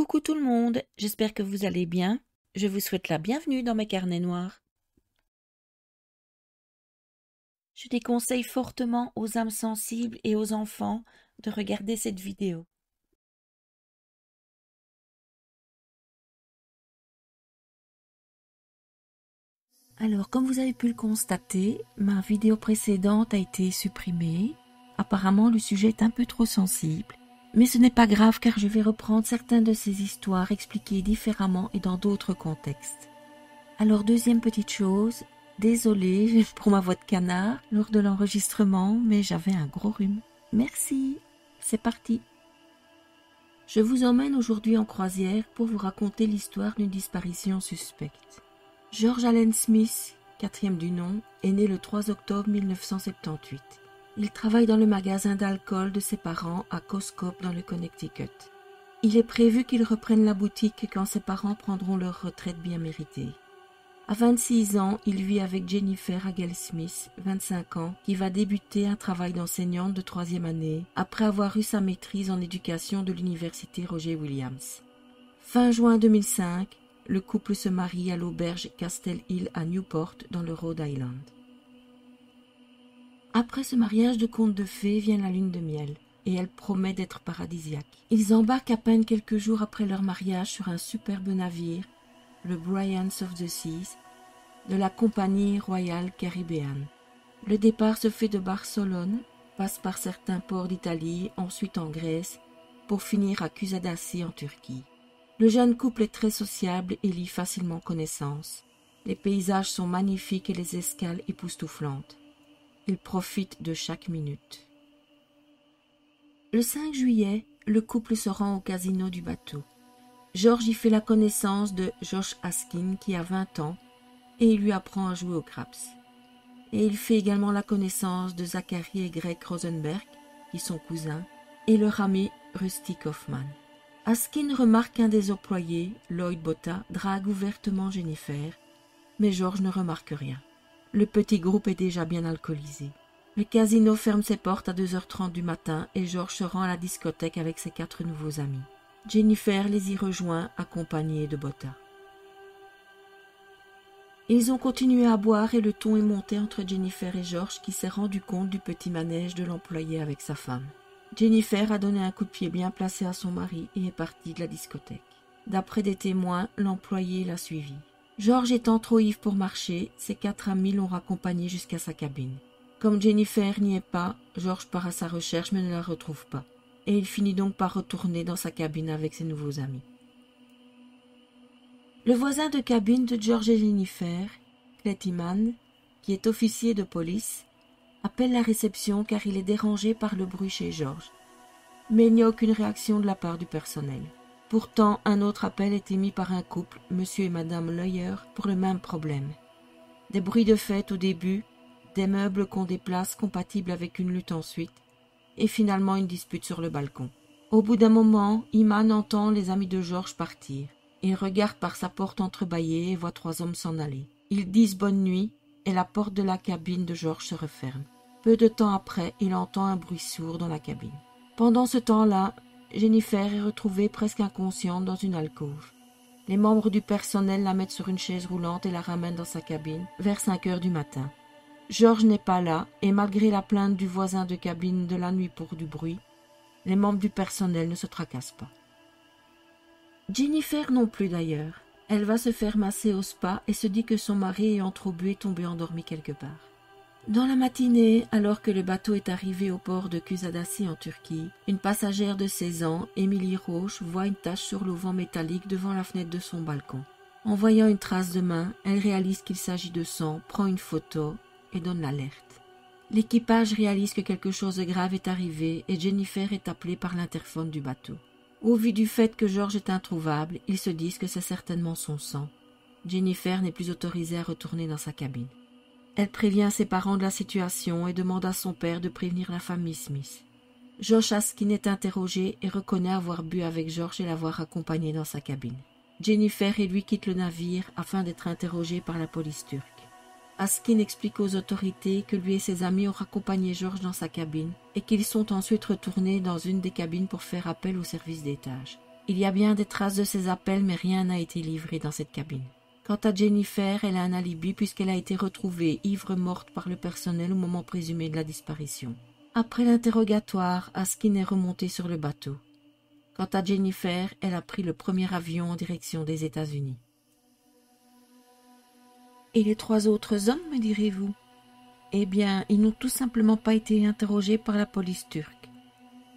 Coucou tout le monde, j'espère que vous allez bien. Je vous souhaite la bienvenue dans mes carnets noirs. Je déconseille fortement aux âmes sensibles et aux enfants de regarder cette vidéo. Alors, comme vous avez pu le constater, ma vidéo précédente a été supprimée. Apparemment, le sujet est un peu trop sensible. Mais ce n'est pas grave car je vais reprendre certaines de ces histoires expliquées différemment et dans d'autres contextes. Alors, deuxième petite chose, désolée pour ma voix de canard lors de l'enregistrement, mais j'avais un gros rhume. Merci, c'est parti. Je vous emmène aujourd'hui en croisière pour vous raconter l'histoire d'une disparition suspecte. George Allen Smith, quatrième du nom, est né le 3 octobre 1978. Il travaille dans le magasin d'alcool de ses parents à Coscope dans le Connecticut. Il est prévu qu'il reprenne la boutique quand ses parents prendront leur retraite bien méritée. À 26 ans, il vit avec Jennifer Hagel Smith, 25 ans, qui va débuter un travail d'enseignante de 3e année après avoir eu sa maîtrise en éducation de l'université Roger Williams. Fin juin 2005, le couple se marie à l'auberge Castle Hill à Newport dans le Rhode Island. Après ce mariage de conte de fées vient la lune de miel et elle promet d'être paradisiaque. Ils embarquent à peine quelques jours après leur mariage sur un superbe navire, le Bryant of the Seas, de la compagnie royale caribéenne. Le départ se fait de Barcelone, passe par certains ports d'Italie, ensuite en Grèce, pour finir à Kusadasi en Turquie. Le jeune couple est très sociable et lie facilement connaissance. Les paysages sont magnifiques et les escales époustouflantes. Ils profitent de chaque minute. Le 5 juillet, le couple se rend au casino du bateau. George y fait la connaissance de Josh Askin qui a 20 ans et il lui apprend à jouer au craps. Et il fait également la connaissance de Zachary et Greg Rosenberg qui sont cousins et leur ami Rusty Kaufman. Askin remarque qu'un des employés, Lloyd Botta, drague ouvertement Jennifer, mais George ne remarque rien. Le petit groupe est déjà bien alcoolisé. Le casino ferme ses portes à 2h30 du matin et George se rend à la discothèque avec ses 4 nouveaux amis. Jennifer les y rejoint, accompagnée de Botta. Ils ont continué à boire et le ton est monté entre Jennifer et George qui s'est rendu compte du petit manège de l'employé avec sa femme. Jennifer a donné un coup de pied bien placé à son mari et est partie de la discothèque. D'après des témoins, l'employé l'a suivi. George étant trop ivre pour marcher, ses 4 amis l'ont raccompagné jusqu'à sa cabine. Comme Jennifer n'y est pas, George part à sa recherche mais ne la retrouve pas. Et il finit donc par retourner dans sa cabine avec ses nouveaux amis. Le voisin de cabine de George et Jennifer, Clettyman, qui est officier de police, appelle la réception car il est dérangé par le bruit chez George. Mais il n'y a aucune réaction de la part du personnel. Pourtant, un autre appel est émis par un couple, monsieur et madame Lawyer, pour le même problème. Des bruits de fête au début, des meubles qu'on déplace compatibles avec une lutte ensuite, et finalement une dispute sur le balcon. Au bout d'un moment, Iman entend les amis de George partir. Il regarde par sa porte entrebâillée et voit 3 hommes s'en aller. Ils disent bonne nuit et la porte de la cabine de George se referme. Peu de temps après, il entend un bruit sourd dans la cabine. Pendant ce temps-là, Jennifer est retrouvée presque inconsciente dans une alcôve. Les membres du personnel la mettent sur une chaise roulante et la ramènent dans sa cabine vers 5 heures du matin. George n'est pas là et malgré la plainte du voisin de cabine de la nuit pour du bruit, les membres du personnel ne se tracassent pas. Jennifer non plus d'ailleurs. Elle va se faire masser au spa et se dit que son mari ayant trop bu est tombé endormi quelque part. Dans la matinée, alors que le bateau est arrivé au port de Kusadasi en Turquie, une passagère de 16 ans, Emily Roche, voit une tache sur l'auvent métallique devant la fenêtre de son balcon. En voyant une trace de main, elle réalise qu'il s'agit de sang, prend une photo et donne l'alerte. L'équipage réalise que quelque chose de grave est arrivé et Jennifer est appelée par l'interphone du bateau. Au vu du fait que George est introuvable, ils se disent que c'est certainement son sang. Jennifer n'est plus autorisée à retourner dans sa cabine. Elle prévient ses parents de la situation et demande à son père de prévenir la famille Smith. Josh Askin est interrogé et reconnaît avoir bu avec George et l'avoir accompagné dans sa cabine. Jennifer et lui quittent le navire afin d'être interrogés par la police turque. Askin explique aux autorités que lui et ses amis ont accompagné George dans sa cabine et qu'ils sont ensuite retournés dans une des cabines pour faire appel au service d'étage. Il y a bien des traces de ces appels, mais rien n'a été livré dans cette cabine. Quant à Jennifer, elle a un alibi puisqu'elle a été retrouvée ivre morte par le personnel au moment présumé de la disparition. Après l'interrogatoire, Askin est remonté sur le bateau. Quant à Jennifer, elle a pris le premier avion en direction des États-Unis. Et les 3 autres hommes, me direz-vous? Eh bien, ils n'ont tout simplement pas été interrogés par la police turque.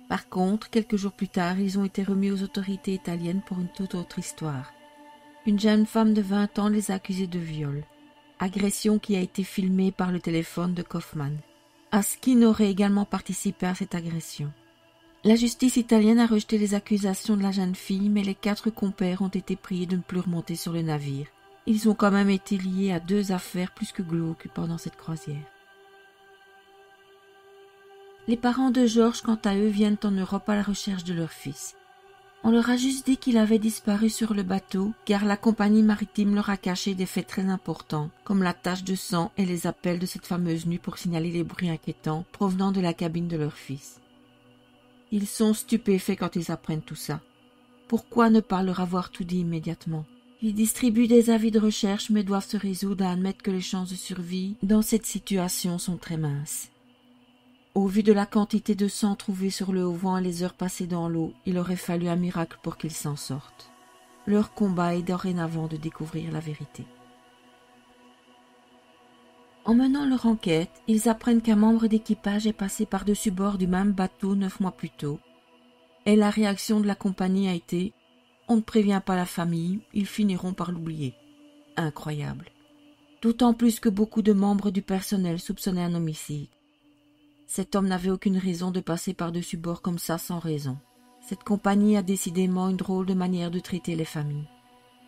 Par contre, quelques jours plus tard, ils ont été remis aux autorités italiennes pour une toute autre histoire. Une jeune femme de 20 ans les a accusés de viol. Agression qui a été filmée par le téléphone de Kaufman. Askin aurait également participé à cette agression. La justice italienne a rejeté les accusations de la jeune fille, mais les 4 compères ont été priés de ne plus remonter sur le navire. Ils ont quand même été liés à 2 affaires plus que glauques pendant cette croisière. Les parents de George, quant à eux, viennent en Europe à la recherche de leur fils. On leur a juste dit qu'il avait disparu sur le bateau, car la compagnie maritime leur a caché des faits très importants, comme la tache de sang et les appels de cette fameuse nuit pour signaler les bruits inquiétants provenant de la cabine de leur fils. Ils sont stupéfaits quand ils apprennent tout ça. Pourquoi ne pas leur avoir tout dit immédiatement? Ils distribuent des avis de recherche, mais doivent se résoudre à admettre que les chances de survie dans cette situation sont très minces. Au vu de la quantité de sang trouvé sur le haut-vent et les heures passées dans l'eau, il aurait fallu un miracle pour qu'ils s'en sortent. Leur combat est dorénavant de découvrir la vérité. En menant leur enquête, ils apprennent qu'un membre d'équipage est passé par-dessus bord du même bateau 9 mois plus tôt. Et la réaction de la compagnie a été « On ne prévient pas la famille, ils finiront par l'oublier ». Incroyable. D'autant plus que beaucoup de membres du personnel soupçonnaient un homicide. Cet homme n'avait aucune raison de passer par-dessus bord comme ça sans raison. Cette compagnie a décidément une drôle de manière de traiter les familles.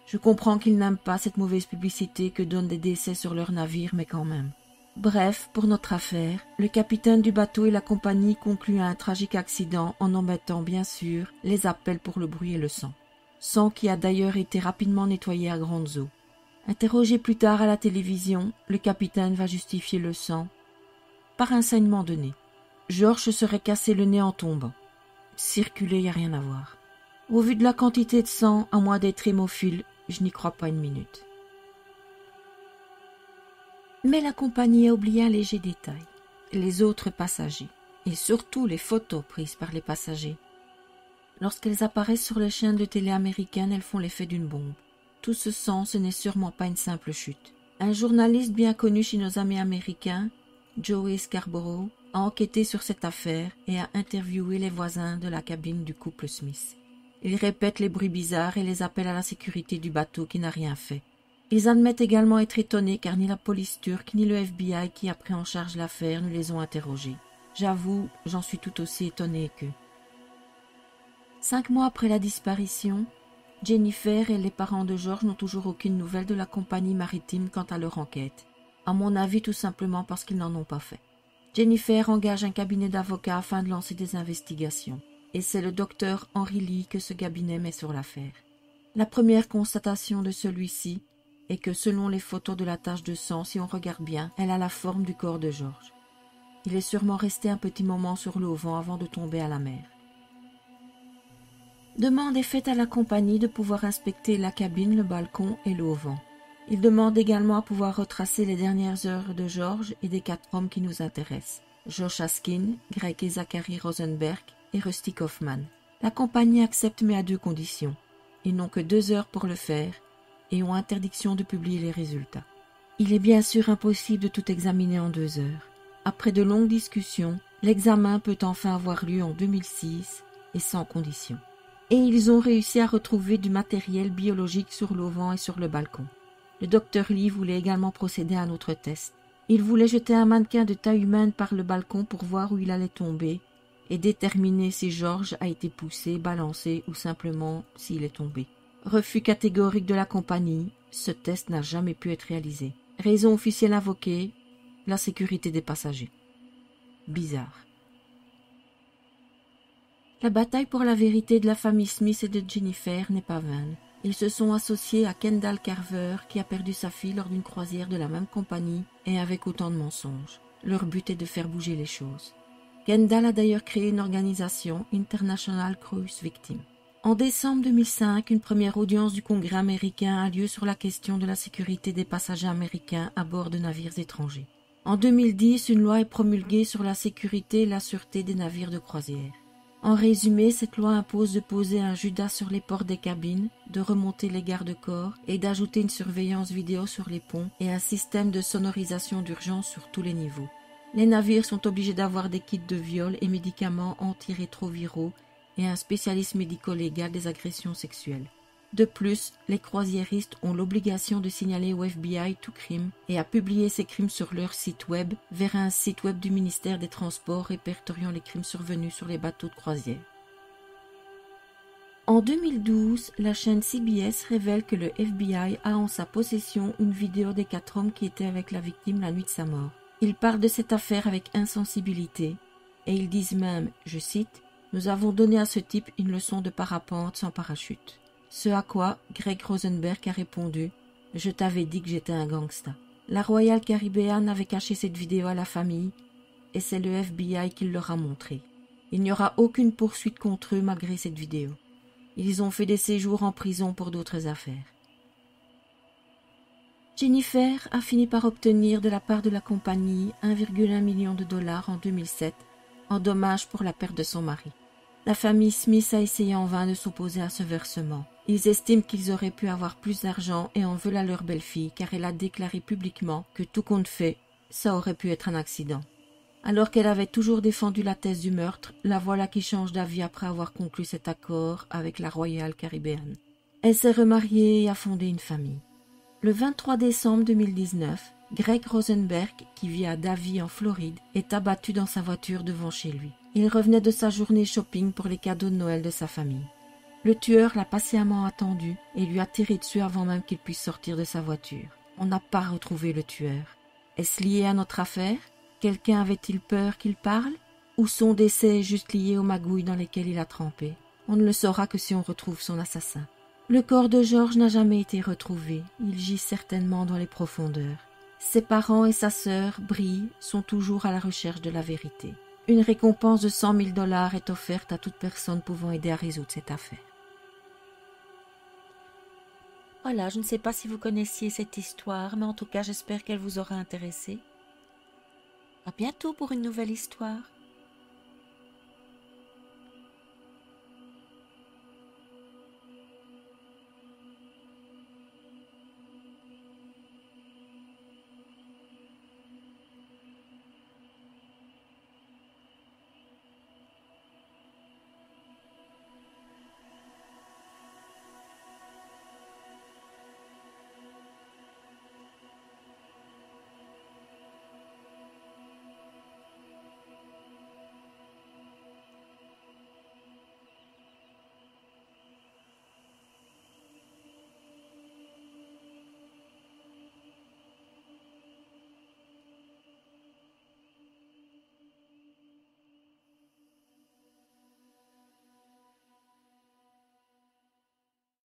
Je comprends qu'ils n'aiment pas cette mauvaise publicité que donnent des décès sur leur navire, mais quand même. Bref, pour notre affaire, le capitaine du bateau et la compagnie concluent à un tragique accident en omettant bien sûr les appels pour le bruit et le sang. Sang qui a d'ailleurs été rapidement nettoyé à grandes eaux. Interrogé plus tard à la télévision, le capitaine va justifier le sang par un saignement de nez. George se serait cassé le nez en tombant. Circuler, y a rien à voir. Au vu de la quantité de sang, à moins d'être hémophile, je n'y crois pas une minute. Mais la compagnie a oublié un léger détail. Les autres passagers, et surtout les photos prises par les passagers. Lorsqu'elles apparaissent sur les chaînes de télé américaines, elles font l'effet d'une bombe. Tout ce sang, ce n'est sûrement pas une simple chute. Un journaliste bien connu chez nos amis américains, Joey Scarborough, a enquêté sur cette affaire et a interviewé les voisins de la cabine du couple Smith. Ils répètent les bruits bizarres et les appels à la sécurité du bateau qui n'a rien fait. Ils admettent également être étonnés car ni la police turque ni le FBI qui a pris en charge l'affaire ne les ont interrogés. J'avoue, j'en suis tout aussi étonné qu'eux. 5 mois après la disparition, Jennifer et les parents de George n'ont toujours aucune nouvelle de la compagnie maritime quant à leur enquête. À mon avis, tout simplement parce qu'ils n'en ont pas fait. Jennifer engage un cabinet d'avocats afin de lancer des investigations. Et c'est le docteur Henry Lee que ce cabinet met sur l'affaire. La première constatation de celui-ci est que selon les photos de la tache de sang, si on regarde bien, elle a la forme du corps de George. Il est sûrement resté un petit moment sur le haut-vent avant de tomber à la mer. Demande est faite à la compagnie de pouvoir inspecter la cabine, le balcon et le haut-vent. Il demande également à pouvoir retracer les dernières heures de George et des 4 hommes qui nous intéressent. Josh Askin, Greg et Zachary Rosenberg et Rusty Kaufman. La compagnie accepte mais à 2 conditions. Ils n'ont que 2 heures pour le faire et ont interdiction de publier les résultats. Il est bien sûr impossible de tout examiner en 2 heures. Après de longues discussions, l'examen peut enfin avoir lieu en 2006 et sans condition. Et ils ont réussi à retrouver du matériel biologique sur l'auvent et sur le balcon. Le docteur Lee voulait également procéder à un autre test. Il voulait jeter un mannequin de taille humaine par le balcon pour voir où il allait tomber et déterminer si George a été poussé, balancé ou simplement s'il est tombé. Refus catégorique de la compagnie, ce test n'a jamais pu être réalisé. Raison officielle invoquée, la sécurité des passagers. Bizarre. La bataille pour la vérité de la famille Smith et de Jennifer n'est pas vaine. Ils se sont associés à Kendall Carver qui a perdu sa fille lors d'une croisière de la même compagnie et avec autant de mensonges. Leur but est de faire bouger les choses. Kendall a d'ailleurs créé une organisation, International Cruise Victim. En décembre 2005, une première audience du Congrès américain a lieu sur la question de la sécurité des passagers américains à bord de navires étrangers. En 2010, une loi est promulguée sur la sécurité et la sûreté des navires de croisière. En résumé, cette loi impose de poser un Judas sur les portes des cabines, de remonter les garde-corps et d'ajouter une surveillance vidéo sur les ponts et un système de sonorisation d'urgence sur tous les niveaux. Les navires sont obligés d'avoir des kits de viol et médicaments antirétroviraux et un spécialiste médico-légal des agressions sexuelles. De plus, les croisiéristes ont l'obligation de signaler au FBI tout crime et à publier ces crimes sur leur site web vers un site web du ministère des Transports répertoriant les crimes survenus sur les bateaux de croisière. En 2012, la chaîne CBS révèle que le FBI a en sa possession une vidéo des 4 hommes qui étaient avec la victime la nuit de sa mort. Ils parlent de cette affaire avec insensibilité et ils disent même, je cite, « Nous avons donné à ce type une leçon de parapente sans parachute. » Ce à quoi Greg Rosenberg a répondu « Je t'avais dit que j'étais un gangsta ». La Royal Caribbean avait caché cette vidéo à la famille et c'est le FBI qui leur a montré. Il n'y aura aucune poursuite contre eux malgré cette vidéo. Ils ont fait des séjours en prison pour d'autres affaires. Jennifer a fini par obtenir de la part de la compagnie 1,1 million de dollars en 2007 en dommage pour la perte de son mari. La famille Smith a essayé en vain de s'opposer à ce versement. Ils estiment qu'ils auraient pu avoir plus d'argent et en veulent à leur belle-fille car elle a déclaré publiquement que tout compte fait, ça aurait pu être un accident. Alors qu'elle avait toujours défendu la thèse du meurtre, la voilà qui change d'avis après avoir conclu cet accord avec la Royal Caribbean. Elle s'est remariée et a fondé une famille. Le 23 décembre 2019, Greg Rosenberg, qui vit à Davie en Floride, est abattu dans sa voiture devant chez lui. Il revenait de sa journée shopping pour les cadeaux de Noël de sa famille. Le tueur l'a patiemment attendu et lui a tiré dessus avant même qu'il puisse sortir de sa voiture. On n'a pas retrouvé le tueur. Est-ce lié à notre affaire? Quelqu'un avait-il peur qu'il parle? Ou son décès est juste lié aux magouilles dans lesquelles il a trempé? On ne le saura que si on retrouve son assassin. Le corps de George n'a jamais été retrouvé. Il gît certainement dans les profondeurs. Ses parents et sa sœur, Bree, sont toujours à la recherche de la vérité. Une récompense de 100 000 $ est offerte à toute personne pouvant aider à résoudre cette affaire. Voilà, je ne sais pas si vous connaissiez cette histoire, mais en tout cas, j'espère qu'elle vous aura intéressé. À bientôt pour une nouvelle histoire.